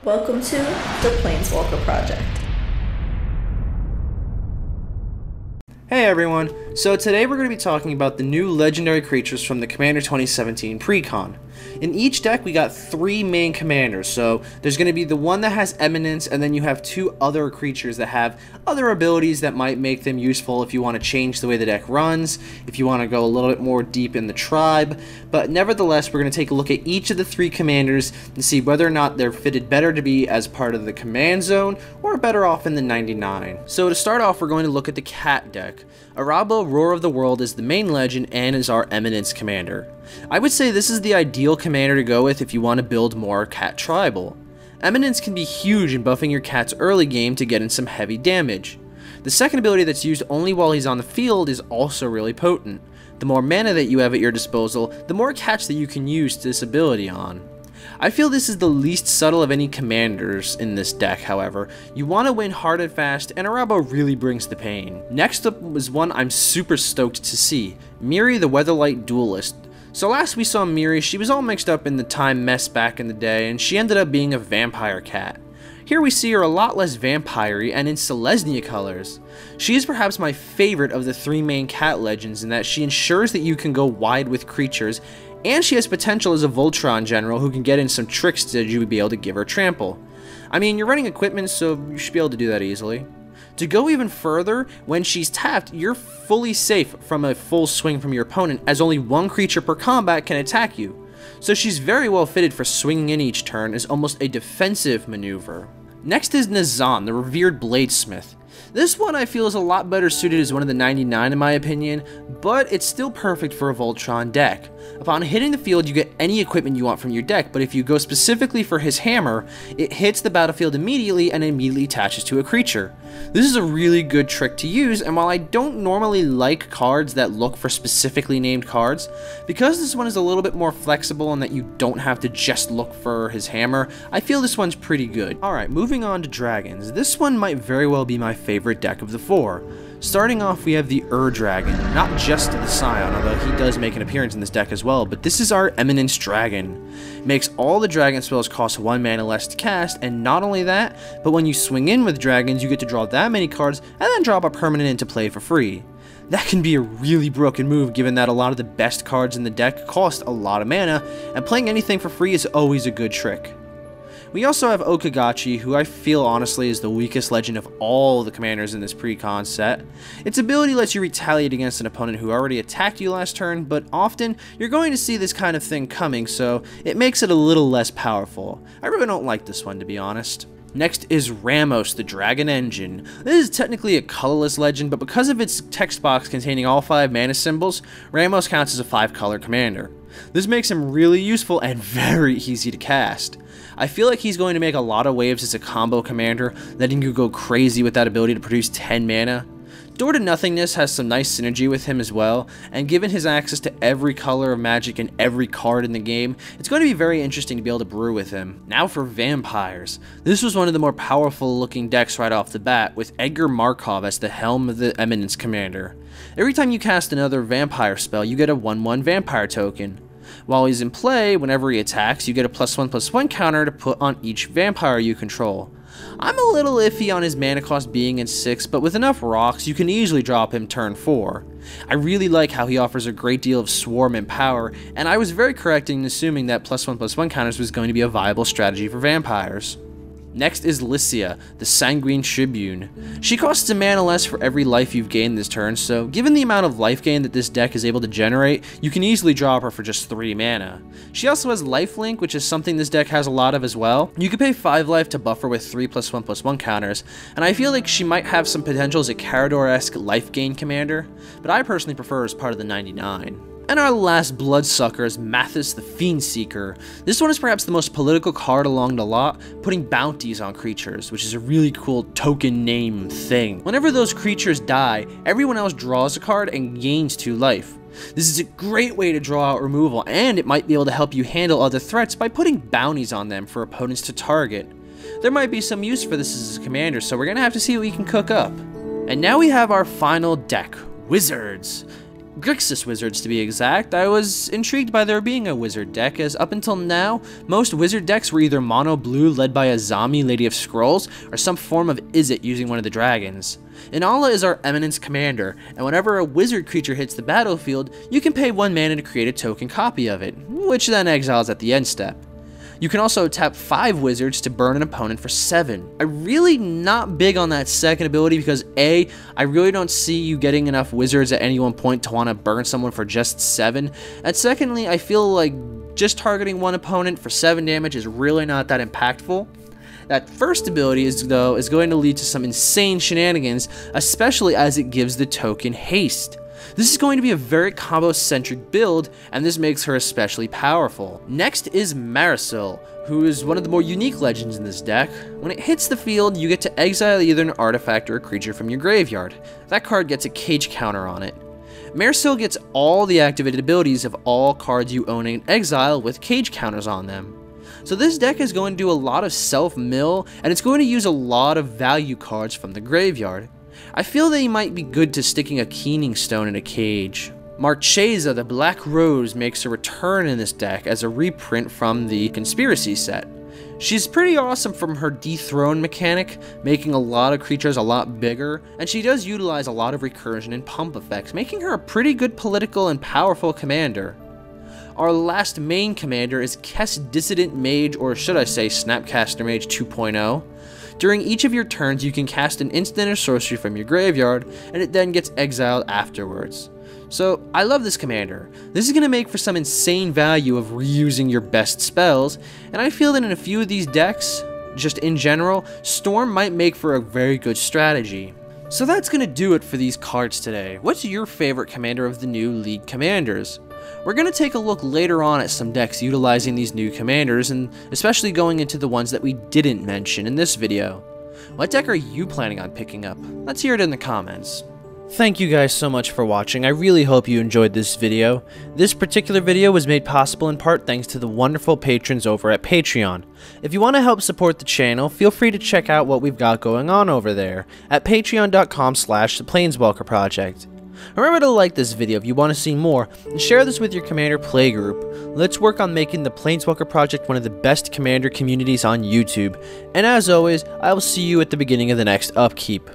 Welcome to the Planeswalker Project. Hey everyone, so today we're going to be talking about the new legendary creatures from the Commander 2017 precon. In each deck we got 3 main commanders, so there's going to be the one that has Eminence, and then you have 2 other creatures that have other abilities that might make them useful if you want to change the way the deck runs, if you want to go a little bit more deep in the tribe, but nevertheless we're going to take a look at each of the 3 commanders and see whether or not they're fitted better to be as part of the command zone or better off in the 99. So to start off we're going to look at the cat deck. Arabo, Roar of the World, is the main legend and is our Eminence commander. I would say this is the ideal commander to go with if you want to build more cat tribal. Eminence can be huge in buffing your cat's early game to get in some heavy damage. The second ability that's used only while he's on the field is also really potent. The more mana that you have at your disposal, the more cats that you can use this ability on. I feel this is the least subtle of any commanders in this deck, however. You want to win hard and fast, and Arabo really brings the pain. Next up was one I'm super stoked to see, Miri the Weatherlight Duelist. So last we saw Miri, she was all mixed up in the time mess back in the day, and she ended up being a vampire cat. Here we see her a lot less vampire-y and in Selesnya colors. She is perhaps my favorite of the 3 main cat legends in that she ensures that you can go wide with creatures, and she has potential as a Voltron general who can get in some tricks that you would be able to give her trample. I mean, you're running equipment, so you should be able to do that easily. To go even further, when she's tapped, you're fully safe from a full swing from your opponent, as only 1 creature per combat can attack you. So she's very well fitted for swinging in each turn as almost a defensive maneuver. Next is Nazan, the Revered Bladesmith. This one I feel is a lot better suited as one of the 99 in my opinion, but it's still perfect for a Voltron deck. Upon hitting the field you get any equipment you want from your deck, but if you go specifically for his hammer, it hits the battlefield immediately and immediately attaches to a creature. This is a really good trick to use, and while I don't normally like cards that look for specifically named cards, because this one is a little bit more flexible and that you don't have to just look for his hammer, I feel this one's pretty good. Alright, moving on to dragons. This one might very well be my favorite deck of the 4. Starting off, we have the Dragon, not just the Scion, although he does make an appearance in this deck as well, but this is our Eminence Dragon. It makes all the dragon spells cost 1 mana less to cast, and not only that, but when you swing in with dragons, you get to draw that many cards, and then drop a permanent into play for free. That can be a really broken move given that a lot of the best cards in the deck cost a lot of mana, and playing anything for free is always a good trick. We also have Okagachi, who I feel honestly is the weakest legend of all the commanders in this precon set. Its ability lets you retaliate against an opponent who already attacked you last turn, but often you're going to see this kind of thing coming, so it makes it a little less powerful. I really don't like this one, to be honest. Next is Ramos, the Dragon Engine. This is technically a colorless legend, but because of its text box containing all 5 mana symbols, Ramos counts as a 5-color commander. This makes him really useful and very easy to cast. I feel like he's going to make a lot of waves as a combo commander, letting you go crazy with that ability to produce 10 mana. Door to Nothingness has some nice synergy with him as well, and given his access to every color of magic and every card in the game, it's going to be very interesting to be able to brew with him. Now for vampires. This was one of the more powerful looking decks right off the bat, with Edgar Markov as the helm of the Eminence commander. Every time you cast another vampire spell, you get a 1/1 vampire token. While he's in play, whenever he attacks, you get a +1/+1 counter to put on each vampire you control. I'm a little iffy on his mana cost being in 6, but with enough rocks, you can easily drop him turn 4. I really like how he offers a great deal of swarm and power, and I was very correct in assuming that +1/+1 counters was going to be a viable strategy for vampires. Next is Lycia, the Sanguine Tribune. She costs a mana less for every life you've gained this turn, so given the amount of life gain that this deck is able to generate, you can easily drop her for just 3 mana. She also has Lifelink, which is something this deck has a lot of as well. You can pay 5 life to buff her with 3 +1/+1 counters, and I feel like she might have some potential as a Carador-esque life gain commander, but I personally prefer her as part of the 99. And our last bloodsucker is Mathis the Fiendseeker. This one is perhaps the most political card along the lot, putting bounties on creatures, which is a really cool token name thing. Whenever those creatures die, everyone else draws a card and gains 2 life. This is a great way to draw out removal, and it might be able to help you handle other threats by putting bounties on them for opponents to target. There might be some use for this as a commander, so we're gonna have to see what we can cook up. And now we have our final deck, Wizards. Grixis wizards to be exact. I was intrigued by there being a wizard deck, as up until now, most wizard decks were either mono blue led by a zombie Lady of Scrolls, or some form of Izzet using one of the dragons. Inala is our Eminence commander, and whenever a wizard creature hits the battlefield, you can pay 1 mana to create a token copy of it, which then exiles at the end step. You can also tap 5 wizards to burn an opponent for 7. I'm really not big on that second ability because A, I really don't see you getting enough wizards at any one point to want to burn someone for just 7, and secondly, I feel like just targeting one opponent for 7 damage is really not that impactful. That first ability is going to lead to some insane shenanigans, especially as it gives the token haste. This is going to be a very combo-centric build, and this makes her especially powerful. Next is Marisol, who is one of the more unique legends in this deck. When it hits the field, you get to exile either an artifact or a creature from your graveyard. That card gets a cage counter on it. Marisol gets all the activated abilities of all cards you own in exile with cage counters on them. So this deck is going to do a lot of self-mill, and it's going to use a lot of value cards from the graveyard. I feel they might be good to sticking a Keening Stone in a cage. Marchesa, the Black Rose, makes a return in this deck as a reprint from the Conspiracy set. She's pretty awesome from her dethrone mechanic, making a lot of creatures a lot bigger, and she does utilize a lot of recursion and pump effects, making her a pretty good political and powerful commander. Our last main commander is Kess Dissident Mage, or should I say Snapcaster Mage 2.0. During each of your turns, you can cast an instant or sorcery from your graveyard, and it then gets exiled afterwards. So, I love this commander. This is going to make for some insane value of reusing your best spells, and I feel that in a few of these decks, just in general, Storm might make for a very good strategy. So that's going to do it for these cards today. What's your favorite commander of the new League commanders? We're going to take a look later on at some decks utilizing these new commanders, and especially going into the ones that we didn't mention in this video. What deck are you planning on picking up? Let's hear it in the comments. Thank you guys so much for watching. I really hope you enjoyed this video. This particular video was made possible in part thanks to the wonderful patrons over at Patreon. If you want to help support the channel, feel free to check out what we've got going on over there at patreon.com/planeswalker project. Remember to like this video if you want to see more, and share this with your Commander playgroup. Let's work on making the Planeswalker Project one of the best Commander communities on YouTube. And as always, I will see you at the beginning of the next upkeep.